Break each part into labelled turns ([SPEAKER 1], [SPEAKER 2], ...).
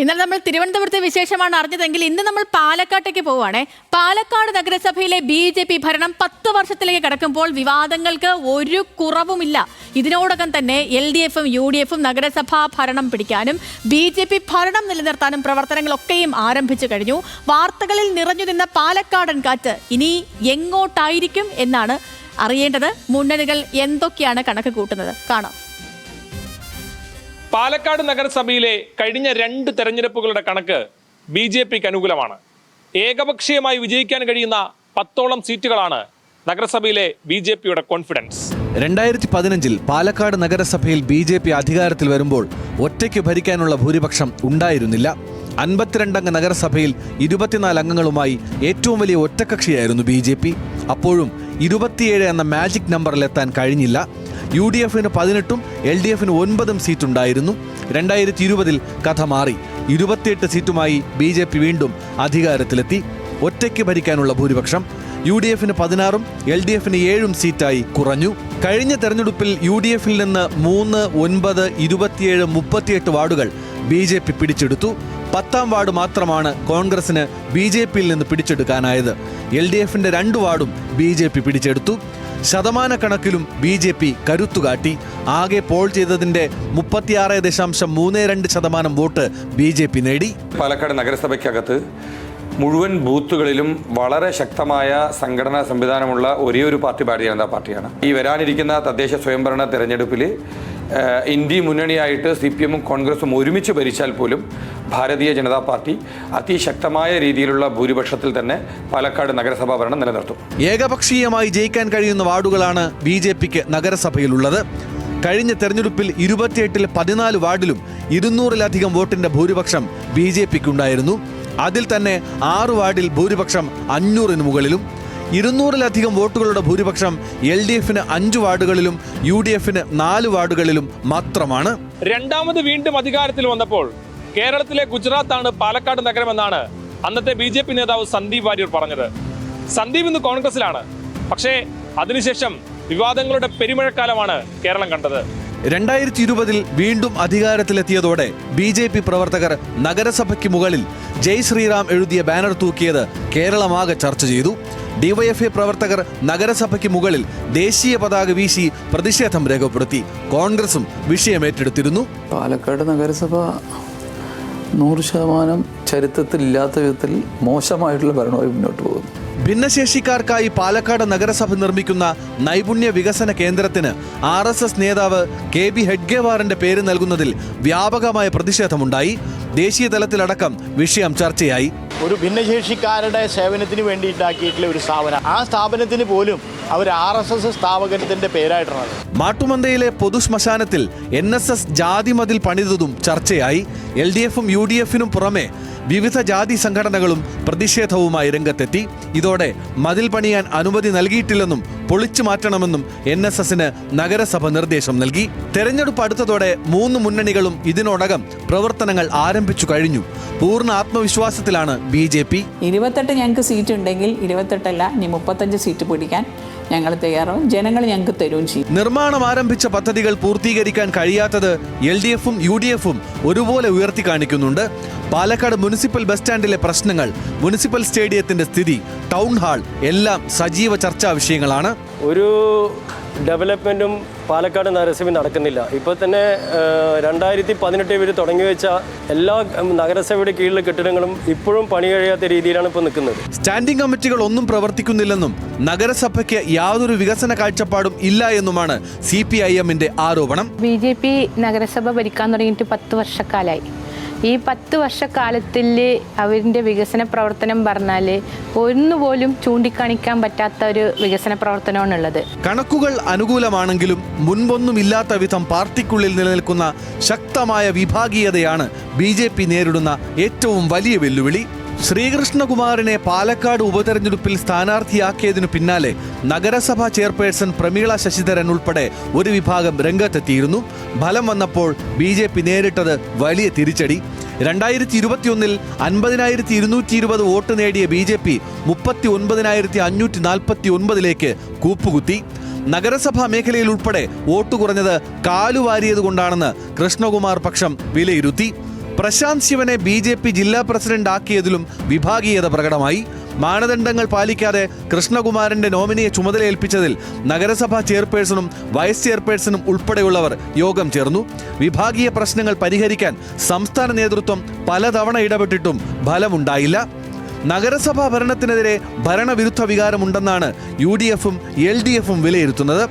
[SPEAKER 1] ഇന്നലെ നമ്മൾ തിരുവനന്തപുരത്തെ വിശേഷമാണ് അറിഞ്ഞതെങ്കിൽ ഇന്ന് നമ്മൾ പാലക്കാട്ടേക്ക് പോവുകയാണേ. പാലക്കാട് നഗരസഭയിലെ BJP ഭരണം 10 വർഷത്തിലേക്ക് കടക്കുമ്പോൾ വിവാദങ്ങൾക്ക് ഒരു കുറവുമില്ല. ഇതിനോടകം തന്നെ LDFും UDFും നഗരസഭാ ഭരണം പിടിക്കാനും BJP ഭരണം നിലനിർത്താനും പ്രവർത്തനങ്ങളൊക്കെയും ആരംഭിച്ചു കഴിഞ്ഞു. വാർത്തകളിൽ നിറഞ്ഞു നിന്ന പാലക്കാടൻ കാറ്റ് ഇനി എങ്ങോട്ടായിരിക്കും എന്നാണ് അറിയേണ്ടത്. മുന്നണികൾ എന്തൊക്കെയാണ് കണക്ക് കൂട്ടുന്നത് കാണാം.
[SPEAKER 2] പാലക്കാട് നഗരസഭയിലെ കഴിഞ്ഞ 2 തെരഞ്ഞെടുപ്പുകളുടെ കണക്ക് BJPക്ക് അനുകൂലമാണ്. ഏകപക്ഷീയമായി വിജയിക്കാൻ കഴിയുന്ന 10ഓളം സീറ്റുകളാണ് നഗരസഭയിലെ BJPയുടെ കോൺഫിഡൻസ്.
[SPEAKER 3] 2015 പാലക്കാട് നഗരസഭയിൽ BJP അധികാരത്തിൽ വരുമ്പോൾ ഒറ്റയ്ക്ക് ഭരിക്കാനുള്ള ഭൂരിപക്ഷം ഉണ്ടായിരുന്നില്ല. 52 അംഗ നഗരസഭയിൽ 24 അംഗങ്ങളുമായി ഏറ്റവും വലിയ ഒറ്റക്കക്ഷിയായിരുന്നു BJP. അപ്പോഴും 27 എന്ന മാജിക് നമ്പറിലെത്താൻ കഴിഞ്ഞില്ല. UDFന് 18ഉം LDFന് 9ഉം സീറ്റുണ്ടായിരുന്നു. 2020 കഥ മാറി. 28 സീറ്റുമായി BJP വീണ്ടും അധികാരത്തിലെത്തി. ഒറ്റയ്ക്ക് ഭരിക്കാനുള്ള ഭൂരിപക്ഷം UDFന് 16ഉം LDFന് 7ഉം സീറ്റായി കുറഞ്ഞു. കഴിഞ്ഞ തെരഞ്ഞെടുപ്പിൽ UDFിൽ നിന്ന് 3, 9, 27, 38 വാർഡുകൾ BJP പിടിച്ചെടുത്തു. 10ാം വാർഡ് മാത്രമാണ് കോൺഗ്രസിന് BJPയിൽ നിന്ന് പിടിച്ചെടുക്കാനായത്. LDFിന്റെ 2 വാർഡും BJP പിടിച്ചെടുത്തു. ശതമാനക്കണക്കിലും BJP കരുത്തുകാട്ടി. ആകെ പോൾ ചെയ്തതിന്റെ 36.32% വോട്ട് BJP നേടി.
[SPEAKER 4] പാലക്കാട് നഗരസഭയ്ക്കകത്ത് മുഴുവൻ ബൂത്തുകളിലും വളരെ ശക്തമായ സംഘടനാ സംവിധാനമുള്ള ഒരേ ഒരു പാർട്ടി ഭാരതീയ ജനതാ പാർട്ടിയാണ്. ഈ വരാനിരിക്കുന്ന തദ്ദേശ സ്വയംഭരണ തെരഞ്ഞെടുപ്പിൽ ഇന്ത്യ മുന്നണിയായിട്ട് CPMും കോൺഗ്രസും ഒരുമിച്ച് ഭരിച്ചാൽ പോലും ഭാരതീയ ജനതാ പാർട്ടി അതിശക്തമായ രീതിയിലുള്ള ഭൂരിപക്ഷത്തിൽ തന്നെ പാലക്കാട് നഗരസഭാ ഭരണം നിലനിർത്തും.
[SPEAKER 3] ഏകപക്ഷീയമായി ജയിക്കാൻ കഴിയുന്ന വാർഡുകളാണ് BJPക്ക് നഗരസഭയിലുള്ളത്. കഴിഞ്ഞ തെരഞ്ഞെടുപ്പിൽ 28ൽ 14 വാർഡിലും 200-ലധികം വോട്ടിന്റെ ഭൂരിപക്ഷം BJPക്കുണ്ടായിരുന്നു. അതിൽ തന്നെ 6 വാർഡിൽ ഭൂരിപക്ഷം 500-ന് മുകളിലും. 200-ലധികം വോട്ടുകളുടെ ഭൂരിപക്ഷം LDFന് 5 വാർഡുകളിലും UDFന് 4 വാർഡുകളിലും മാത്രമാണ്.
[SPEAKER 2] രണ്ടാമത് വീണ്ടും അധികാരത്തിൽ വന്നപ്പോൾ കേരളത്തിലെ ഗുജറാത്താണ് പാലക്കാട് നഗരമെന്നാണ് അന്നത്തെ BJP നേതാവ് സന്ദീപ് വാര്യർ പറഞ്ഞത്. സന്ദീപ് ഇന്ന് കോൺഗ്രസിലാണ്. പക്ഷേ അതിനുശേഷം വിവാദങ്ങളുടെ പെരുമഴക്കാലമാണ് കേരളം കണ്ടത്.
[SPEAKER 3] 2020 വീണ്ടും അധികാരത്തിലെത്തിയതോടെ BJP പ്രവർത്തകർ നഗരസഭയ്ക്ക് മുകളിൽ ജയ് ശ്രീറാം എഴുതിയ ബാനർ തൂക്കിയത് കേരളമാകെ ചർച്ച ചെയ്തു. DYFA പ്രവർത്തകർ നഗരസഭയ്ക്ക് മുകളിൽ ദേശീയ പതാക വീശി പ്രതിഷേധം രേഖപ്പെടുത്തി. കോൺഗ്രസും വിഷയമേറ്റെടുത്തിരുന്നു.
[SPEAKER 5] പാലക്കാട് നഗരസഭ 100% ചരിത്രത്തിലില്ലാത്ത വിധത്തിൽ മോശമായിട്ടുള്ള ഭരണമായി മുന്നോട്ട് പോകുന്നു.
[SPEAKER 3] ഭിന്നശേഷിക്കാർക്കായി പാലക്കാട് നഗരസഭ നിർമ്മിക്കുന്ന നൈപുണ്യ വികസന കേന്ദ്രത്തിന് RSS നേതാവ് KB ഹെഡ്ഗേവാറിന്റെ പേര് നൽകുന്നതിൽ വ്യാപകമായ പ്രതിഷേധമുണ്ടായി. ദേശീയ തലത്തിലടക്കം വിഷയം ചർച്ചയായി.
[SPEAKER 6] ഒരു ഭിന്നശേഷിക്കാരുടെ സേവനത്തിന് വേണ്ടിയിട്ടാക്കിയിട്ടുള്ള ഒരു സ്ഥാപനം, ആ സ്ഥാപനത്തിന് പോലും അവർ RSS സ്ഥാപകത്തിന്റെ പേരായിട്ടാണ്.
[SPEAKER 3] മാട്ടുമന്തയിലെ പൊതുശ്മശാനത്തിൽ NSS ജാതി മതിൽ പണിതതും ചർച്ചയായി. LDFും UDFിനും പുറമെ വിവിധ ജാതി സംഘടനകളും പ്രതിഷേധവുമായി രംഗത്തെത്തി. ഇതോടെ മതിൽ പണിയാൻ അനുമതി നൽകിയിട്ടില്ലെന്നും പൊളിച്ചു മാറ്റണമെന്നും NSSന് നഗരസഭ നിർദ്ദേശം നൽകി. തെരഞ്ഞെടുപ്പ് അടുത്തതോടെ 3 മുന്നണികളും ഇതിനോടകം പ്രവർത്തനങ്ങൾ ആരംഭിച്ചു കഴിഞ്ഞു. പൂർണ്ണ ആത്മവിശ്വാസത്തിലാണ് BJP.
[SPEAKER 7] 28 ഞങ്ങൾക്ക് സീറ്റ് ഉണ്ടെങ്കിൽ 28 ഇനി 35 സീറ്റ് പിടിക്കാൻ ഞങ്ങൾ തയ്യാറാവും. ജനങ്ങൾ ഞങ്ങൾക്ക് തരുകയും ചെയ്യും.
[SPEAKER 3] നിർമ്മാണം ആരംഭിച്ച പദ്ധതികൾ പൂർത്തീകരിക്കാൻ കഴിയാത്തത് LDFും UDFും ഒരുപോലെ ഉയർത്തി കാണിക്കുന്നുണ്ട്. പാലക്കാട് മുനിസിപ്പൽ ബസ് സ്റ്റാൻഡിലെ പ്രശ്നങ്ങൾ, മുനിസിപ്പൽ സ്റ്റേഡിയത്തിന്റെ സ്ഥിതി, ടൗൺ ഹാൾ എല്ലാം സജീവ ചർച്ചാ വിഷയങ്ങളാണ്.
[SPEAKER 8] ഒരു ഡെവലപ്മെൻറ്റും പാലക്കാട് നഗരസഭയിൽ നടക്കുന്നില്ല. ഇപ്പോൾ തന്നെ 2018 ഇവർ തുടങ്ങി വെച്ച എല്ലാ നഗരസഭയുടെ കീഴിലെ കെട്ടിടങ്ങളും ഇപ്പോഴും പണി കഴിയാത്ത രീതിയിലാണ് ഇപ്പോൾ നിൽക്കുന്നത്.
[SPEAKER 3] സ്റ്റാൻഡിംഗ് കമ്മിറ്റികൾ ഒന്നും പ്രവർത്തിക്കുന്നില്ലെന്നും നഗരസഭയ്ക്ക് യാതൊരു വികസന കാഴ്ചപ്പാടും ഇല്ല എന്നുമാണ് CPIMന്റെ ആരോപണം.
[SPEAKER 9] BJP നഗരസഭ ഭരിക്കാൻ തുടങ്ങിയിട്ട് 10 വർഷക്കാലമായി. ഈ 10 വർഷക്കാലത്തിൽ അവരിൻ്റെ വികസന പ്രവർത്തനം പറഞ്ഞാൽ ഒന്നുപോലും ചൂണ്ടിക്കാണിക്കാൻ പറ്റാത്ത ഒരു വികസന പ്രവർത്തനമാണുള്ളത്.
[SPEAKER 3] കണക്കുകൾ അനുകൂലമാണെങ്കിലും മുൻപൊന്നുമില്ലാത്ത വിധം പാർട്ടിക്കുള്ളിൽ നിലനിൽക്കുന്ന ശക്തമായ വിഭാഗീയതയാണ് BJP നേരിടുന്ന ഏറ്റവും വലിയ വെല്ലുവിളി. ശ്രീകൃഷ്ണകുമാറിനെ പാലക്കാട് ഉപതെരഞ്ഞെടുപ്പിൽ സ്ഥാനാർത്ഥിയാക്കിയതിനു പിന്നാലെ നഗരസഭാ ചെയർപേഴ്സൺ പ്രമീള ശശിധരൻ ഉൾപ്പെടെ ഒരു വിഭാഗം രംഗത്തെത്തിയിരുന്നു. ഫലം വന്നപ്പോൾ BJP നേരിട്ടത് വലിയ തിരിച്ചടി. 2021 50,220 വോട്ട് നേടിയ BJP 39,549 കൂപ്പുകുത്തി. നഗരസഭാ മേഖലയിൽ ഉൾപ്പെടെ വോട്ട് കുറഞ്ഞത് കാലുവാരിയതുകൊണ്ടാണെന്ന് കൃഷ്ണകുമാർ പക്ഷം വിലയിരുത്തി. പ്രശാന്ത് ശിവനെ BJP ജില്ലാ പ്രസിഡന്റ് ആക്കിയതിലും വിഭാഗീയത പ്രകടമായി. മാനദണ്ഡങ്ങൾ പാലിക്കാതെ കൃഷ്ണകുമാരന്റെ നോമിനിയെ ചുമതലയേൽപ്പിച്ചതിൽ നഗരസഭാ ചെയർപേഴ്സണും വൈസ് ചെയർപേഴ്സണും ഉൾപ്പെടെയുള്ളവർ യോഗം ചേർന്നു. വിഭാഗീയ പ്രശ്നങ്ങൾ പരിഹരിക്കാൻ സംസ്ഥാന നേതൃത്വം പലതവണ ഇടപെട്ടിട്ടും ഫലമുണ്ടായില്ല. നഗരസഭാ ഭരണത്തിനെതിരെ ഭരണവിരുദ്ധ വികാരമുണ്ടെന്നാണ് UDFും LDFും വിലയിരുത്തുന്നത്.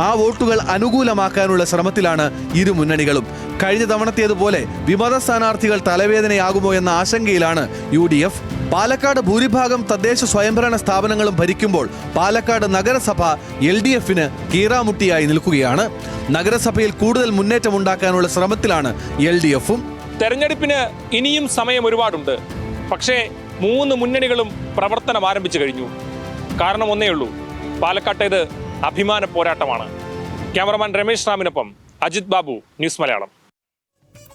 [SPEAKER 3] ആ വോട്ടുകൾ അനുകൂലമാക്കാനുള്ള ശ്രമത്തിലാണ് ഇരു മുന്നണികളും. കഴിഞ്ഞ തവണത്തേതുപോലെ വിമത സ്ഥാനാർത്ഥികൾ തലവേദനയാകുമോ എന്ന ആശങ്കയിലാണ് UDF. പാലക്കാട് ഭൂരിഭാഗം തദ്ദേശ സ്വയംഭരണ സ്ഥാപനങ്ങളും ഭരിക്കുമ്പോൾ പാലക്കാട് നഗരസഭ LDFന് കീറാമുട്ടിയായി നിൽക്കുകയാണ്. നഗരസഭയിൽ കൂടുതൽ മുന്നേറ്റമുണ്ടാക്കാനുള്ള ശ്രമത്തിലാണ് LDFും.
[SPEAKER 2] തെരഞ്ഞെടുപ്പിന് ഇനിയും സമയം ഒരുപാടുണ്ട്. പക്ഷേ 3 മുന്നണികളും പ്രവർത്തനം ആരംഭിച്ചു കഴിഞ്ഞു. കാരണം ഒന്നേ ഉള്ളൂ, പാലക്കാട്ടേത് അഭിമാന പോരാട്ടമാണ്. ക്യാമറമാൻ രമേശ് റാമിനൊപ്പം അജിത് ബാബു, ന്യൂസ് മലയാളം.